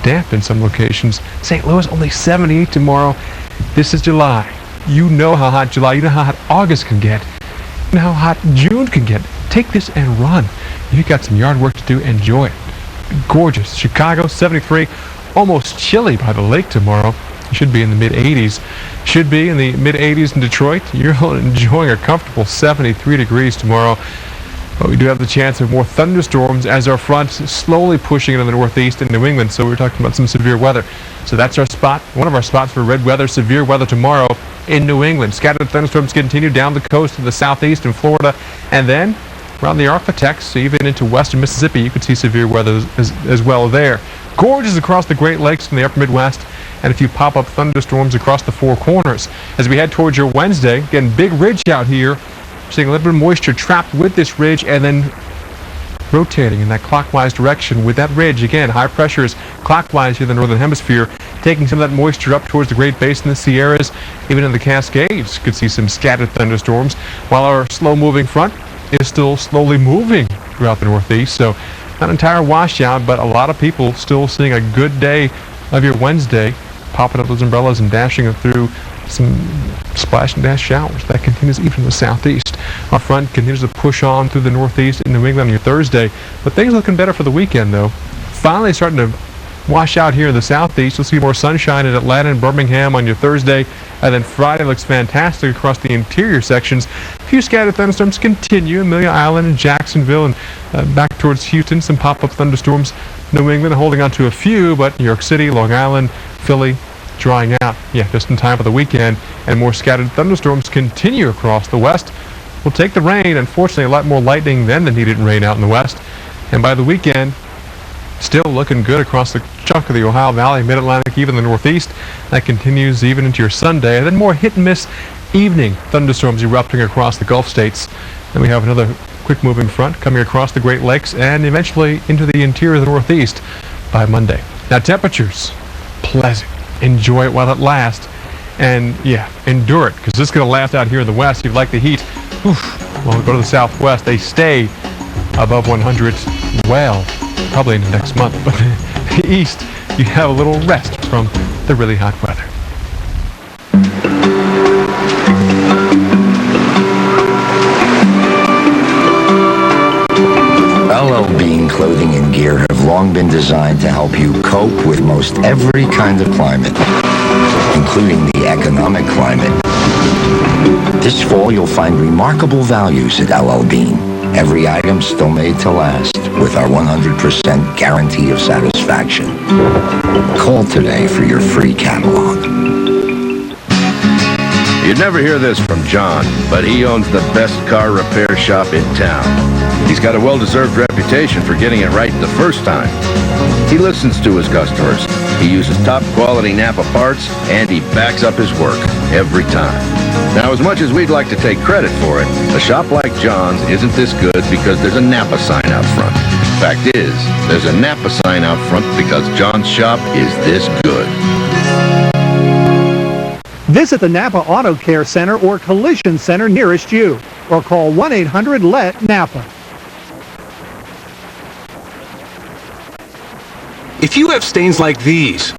damp in some locations. St. Louis, only 78 tomorrow. This is July. You know how hot July, you know how hot August can get. You know how hot June can get. Take this and run. You've got some yard work to do. Enjoy it. Gorgeous. Chicago, 73. Almost chilly by the lake tomorrow. You should be in the mid-80s. Should be in the mid-80s in Detroit. You're enjoying a comfortable 73 degrees tomorrow. But we do have the chance of more thunderstorms as our front is slowly pushing into the northeast and New England. So we're talking about some severe weather. So that's our spot, one of our spots for red weather, severe weather tomorrow in New England. Scattered thunderstorms continue down the coast to the southeast in Florida. And then around the Arctic, even into western Mississippi, you could see severe weather as well there. Gorgeous across the Great Lakes from the upper Midwest, and a few pop-up thunderstorms across the Four Corners. As we head towards your Wednesday, again, big ridge out here. Seeing a little bit of moisture trapped with this ridge and then rotating in that clockwise direction with that ridge. Again, high pressures clockwise here in the northern hemisphere, taking some of that moisture up towards the Great Basin, the Sierras, even in the Cascades. Could see some scattered thunderstorms, while our slow-moving front is still slowly moving throughout the northeast. So not an entire washout, but a lot of people still seeing a good day of your Wednesday, popping up those umbrellas and dashing it through some splash and dash showers. That continues even in the southeast. Our front continues to push on through the northeast and New England on your Thursday, but things looking better for the weekend, though. Finally starting to wash out here in the southeast. You'll see more sunshine in Atlanta and Birmingham on your Thursday, and then Friday looks fantastic across the interior sections. A few scattered thunderstorms continue. Amelia Island and Jacksonville and back towards Houston, some pop-up thunderstorms. New England holding on to a few, but New York City, Long Island, Philly, drying out. Yeah, just in time for the weekend, and more scattered thunderstorms continue across the west. We'll take the rain. Unfortunately, a lot more lightning than the needed rain out in the west. And by the weekend, still looking good across the chunk of the Ohio Valley, Mid-Atlantic, even the Northeast. That continues even into your Sunday. And then more hit-and-miss evening thunderstorms erupting across the Gulf states. Then we have another quick moving front coming across the Great Lakes and eventually into the interior of the Northeast by Monday. Now temperatures, pleasant. Enjoy it while it lasts. And yeah, endure it, because this is going to last out here in the West. If you like the heat, well, go to the Southwest. They stay above 100, well, probably into next month. But the East, you have a little rest from the really hot weather. LL Bean clothing and gear have long been designed to help you cope with most every kind of climate, including the economic climate. This fall, you'll find remarkable values at LL Bean. Every item still made to last, with our 100% guarantee of satisfaction. Call today for your free catalog. You'd never hear this from John, but he owns the best car repair shop in town. He's got a well-deserved reputation for getting it right the first time. He listens to his customers. He uses top-quality Napa parts, and he backs up his work every time. Now, as much as we'd like to take credit for it, a shop like John's isn't this good because there's a Napa sign out front. Fact is, there's a Napa sign out front because John's shop is this good. Visit the Napa Auto Care Center or Collision Center nearest you, or call 1-800-LET-NAPA. If you have stains like these,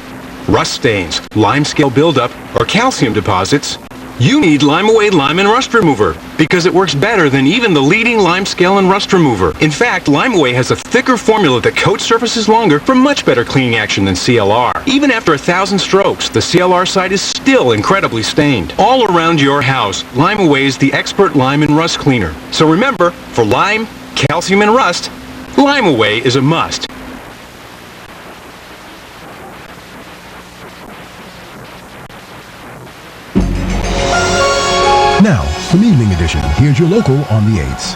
rust stains, limescale buildup, or calcium deposits, you need Lime-A-Way Lime and Rust Remover because it works better than even the leading limescale and rust remover. In fact, Lime-A-Way has a thicker formula that coats surfaces longer for much better cleaning action than CLR. Even after 1,000 strokes, the CLR side is still incredibly stained. All around your house, Lime-A-Way is the expert lime and rust cleaner. So remember, for lime, calcium, and rust, Lime-A-Way is a must. Now, from Evening Edition, here's your local on the 8s.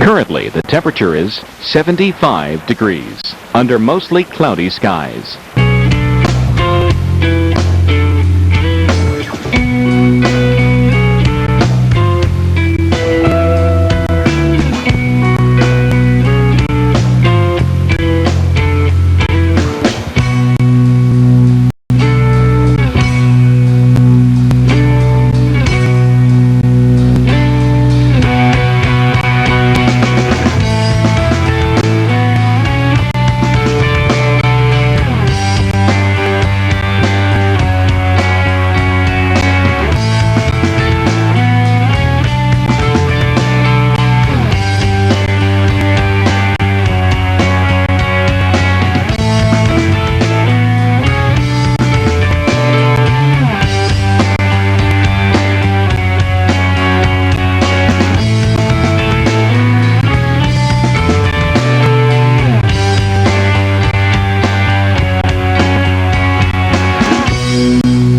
Currently, the temperature is 75 degrees under mostly cloudy skies.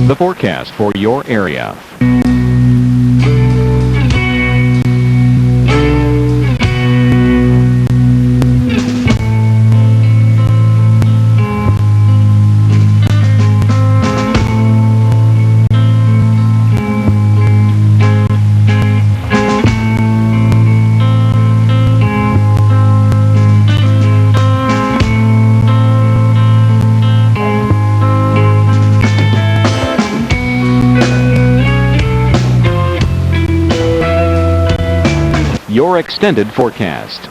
The forecast for your area. Your extended forecast.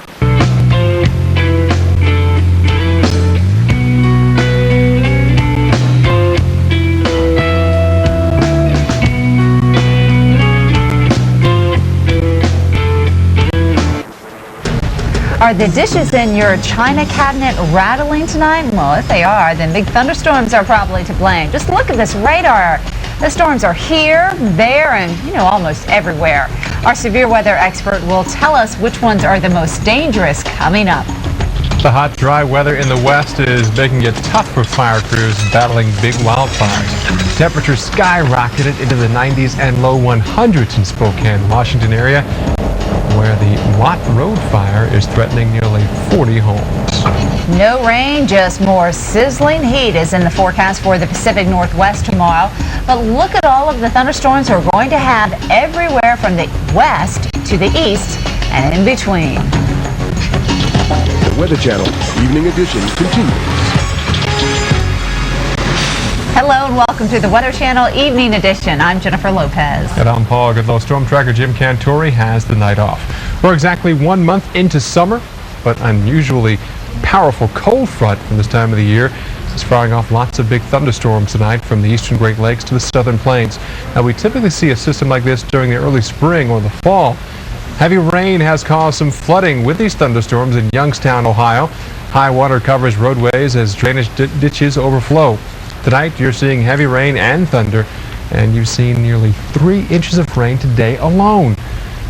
Are the dishes in your china cabinet rattling tonight? Well, if they are, then big thunderstorms are probably to blame. Just look at this radar. The storms are here, there, and, almost everywhere. Our severe weather expert will tell us which ones are the most dangerous coming up. The hot, dry weather in the west is making it tough for fire crews battling big wildfires. Temperatures skyrocketed into the 90s and low 100s in Spokane, Washington area, where the Watt Road fire is threatening nearly 40 homes. No rain, just more sizzling heat is in the forecast for the Pacific Northwest tomorrow. But look at all of the thunderstorms we're going to have everywhere from the west to the east and in between. The Weather Channel Evening Edition continues. Hello and welcome to the Weather Channel Evening Edition. I'm Jennifer Lopez. And I'm Paul Goodlow. Storm tracker Jim Cantori has the night off. We're exactly 1 month into summer, but unusually powerful cold front from this time of the year is firing off lots of big thunderstorms tonight from the eastern Great Lakes to the southern plains. Now, we typically see a system like this during the early spring or the fall. Heavy rain has caused some flooding with these thunderstorms in Youngstown, Ohio. High water covers roadways as drainage ditches overflow. Tonight, you're seeing heavy rain and thunder, and you've seen nearly 3 inches of rain today alone.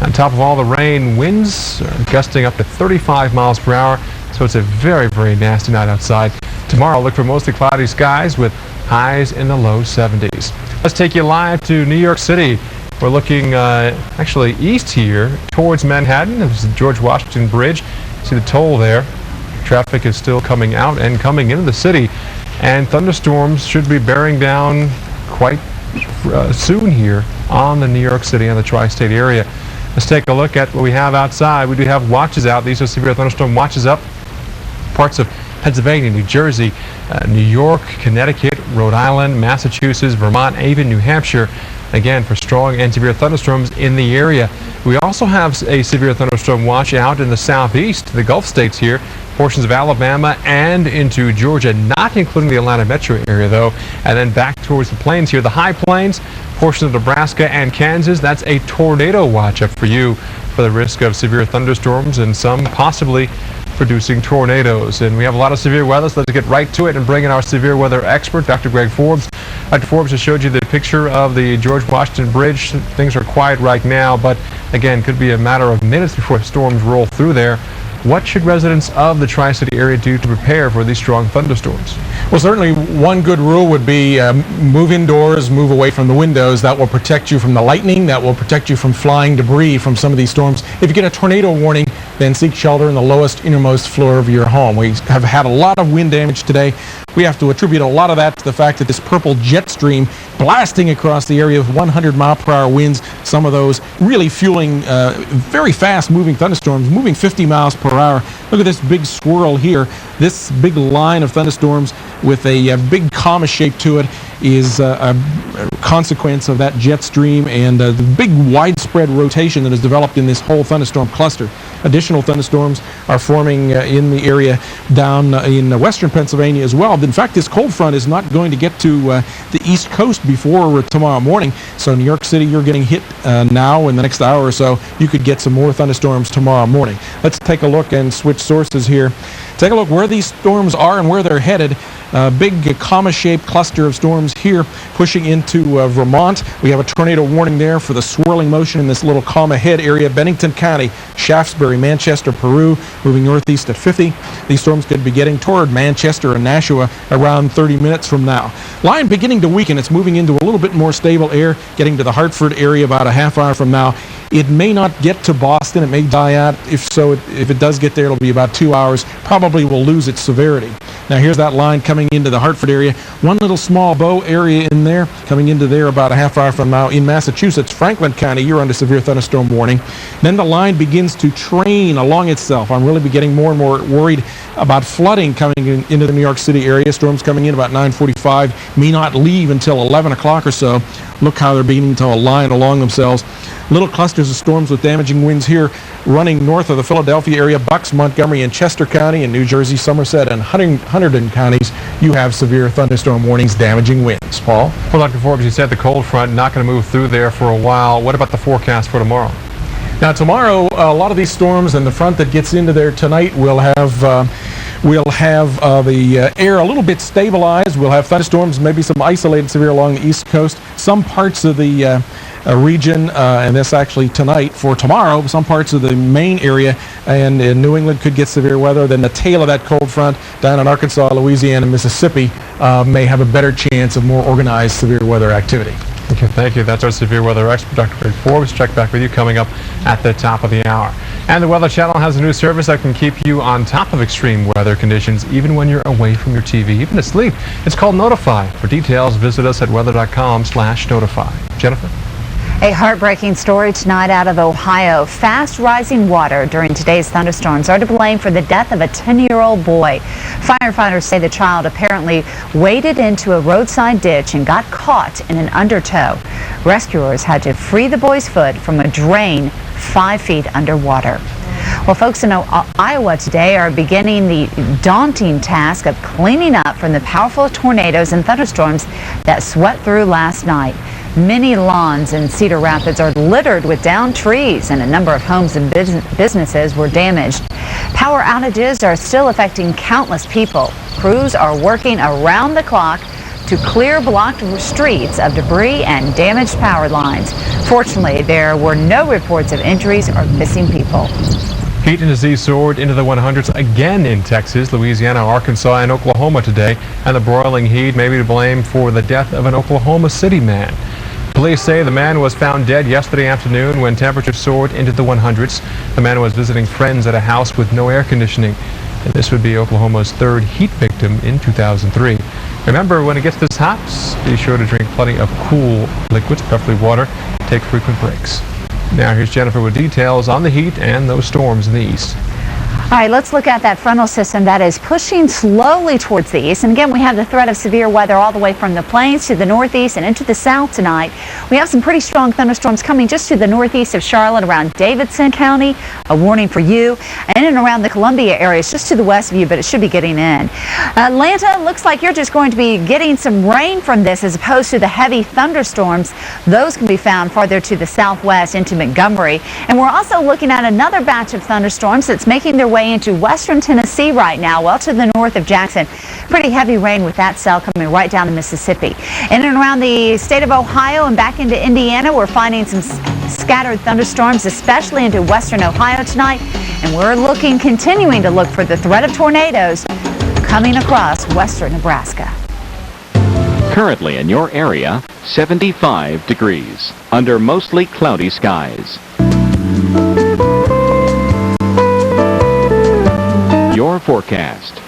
On top of all the rain, winds are gusting up to 35 miles per hour, so it's a very, very nasty night outside. Tomorrow, look for mostly cloudy skies with highs in the low 70s. Let's take you live to New York City. We're looking actually east here towards Manhattan. This is the George Washington Bridge. See the toll there. Traffic is still coming out and coming into the city. And thunderstorms should be bearing down quite soon here on the New York City and the tri-state area. Let's take a look at what we have outside. We do have watches out. These are severe thunderstorm watches up. Parts of Pennsylvania, New Jersey, New York, Connecticut, Rhode Island, Massachusetts, Vermont, even New Hampshire. Again, for strong and severe thunderstorms in the area. We also have a severe thunderstorm watch out in the southeast, the Gulf states here, portions of Alabama and into Georgia, not including the Atlanta metro area though, and then back towards the plains here, the high plains, portions of Nebraska and Kansas. That's a tornado watch up for you for the risk of severe thunderstorms and some possibly producing tornadoes. And we have a lot of severe weather, so let's get right to it and bring in our severe weather expert, Dr. Greg Forbes. Dr. Forbes has showed you the picture of the George Washington Bridge. Things are quiet right now, but again, could be a matter of minutes before storms roll through there. What should residents of the Tri-City area do to prepare for these strong thunderstorms? Well, certainly one good rule would be move indoors, move away from the windows. That will protect you from the lightning. That will protect you from flying debris from some of these storms. If you get a tornado warning, then seek shelter in the lowest, innermost floor of your home. We have had a lot of wind damage today. We have to attribute a lot of that to the fact that this purple jet stream blasting across the area with 100-mile-per-hour winds, some of those really fueling very fast-moving thunderstorms, moving 50 miles per hour. Look at this big swirl here. This big line of thunderstorms with a big comma shape to it is a consequence of that jet stream and the big widespread rotation that has developed in this whole thunderstorm cluster. Additional thunderstorms are forming in the area down in western Pennsylvania as well. In fact, this cold front is not going to get to the east coast before tomorrow morning. So New York City, you're getting hit now in the next hour or so. You could get some more thunderstorms tomorrow morning. Let's take a look and switch sources here. Take a look where these storms are and where they're headed. Big comma-shaped cluster of storms here pushing into Vermont. We have a tornado warning there for the swirling motion in this little comma head area. Bennington County, Shaftesbury, Manchester, Peru, moving northeast at 50. These storms could be getting toward Manchester and Nashua around 30 minutes from now. Line beginning to weaken. It's moving into a little bit more stable air, getting to the Hartford area about a half hour from now. It may not get to Boston. It may die out. If it does get there, it'll be about 2 hours. Probably will lose its severity. Now here's that line coming into the Hartford area. One little small bow area in there, coming into there about a half hour from now. In Massachusetts, Franklin County, you're under severe thunderstorm warning. Then the line begins to train along itself. I'm really getting more and more worried about flooding coming into the New York City area. Storms coming in about 9:45, may not leave until 11 o'clock or so. Look how they're beginning to align along themselves. Little clusters of storms with damaging winds here running north of the Philadelphia area, Bucks, Montgomery, and Chester County, and New Jersey, Somerset, and Hunterdon counties. You have severe thunderstorm warnings, damaging winds. Paul? Well, Dr. Forbes, you said the cold front not going to move through there for a while. What about the forecast for tomorrow? Now tomorrow, a lot of these storms and the front that gets into there tonight will have the air a little bit stabilized. We'll have thunderstorms, maybe some isolated severe along the east coast. Some parts of the region, and this actually tonight. For tomorrow, some parts of the Maine area and in New England could get severe weather. Then the tail of that cold front down in Arkansas, Louisiana, and Mississippi may have a better chance of more organized severe weather activity. Thank you. That's our severe weather expert, Dr. Greg Forbes. Check back with you coming up at the top of the hour. And the Weather Channel has a new service that can keep you on top of extreme weather conditions even when you're away from your TV, even asleep. It's called Notify. For details, visit us at weather.com/notify. Jennifer? A heartbreaking story tonight out of Ohio. Fast rising water during today's thunderstorms are to blame for the death of a 10-year-old boy. Firefighters say the child apparently waded into a roadside ditch and got caught in an undertow. Rescuers had to free the boy's foot from a drain 5 feet underwater. Well, folks in Iowa today are beginning the daunting task of cleaning up from the powerful tornadoes and thunderstorms that swept through last night. Many lawns in Cedar Rapids are littered with downed trees, and a number of homes and businesses were damaged. Power outages are still affecting countless people. Crews are working around the clock to clear blocked streets of debris and damaged power lines. Fortunately, there were no reports of injuries or missing people. Heat indices soared into the 100s again in Texas, Louisiana, Arkansas, and Oklahoma today, and the broiling heat may be to blame for the death of an Oklahoma City man. Police say the man was found dead yesterday afternoon when temperatures soared into the 100s. The man was visiting friends at a house with no air conditioning, and this would be Oklahoma's third heat victim in 2003. Remember, when it gets this hot, be sure to drink plenty of cool liquids, preferably water. Take frequent breaks. Now here's Jennifer with details on the heat and those storms in the east. All right, let's look at that frontal system that is pushing slowly towards the east. And again, we have the threat of severe weather all the way from the plains to the northeast and into the south tonight. We have some pretty strong thunderstorms coming just to the northeast of Charlotte around Davidson County. A warning for you. And in and around the Columbia areas just to the west of you, but it should be getting in. Atlanta, looks like you're just going to be getting some rain from this as opposed to the heavy thunderstorms. Those can be found farther to the southwest into Montgomery. And we're also looking at another batch of thunderstorms that's making their way into western Tennessee right now, well to the north of Jackson. Pretty heavy rain with that cell coming right down to Mississippi. In and around the state of Ohio and back into Indiana, we're finding some scattered thunderstorms, especially into western Ohio tonight. And we're continuing to look for the threat of tornadoes coming across western Nebraska. Currently in your area, 75 degrees under mostly cloudy skies. Your forecast.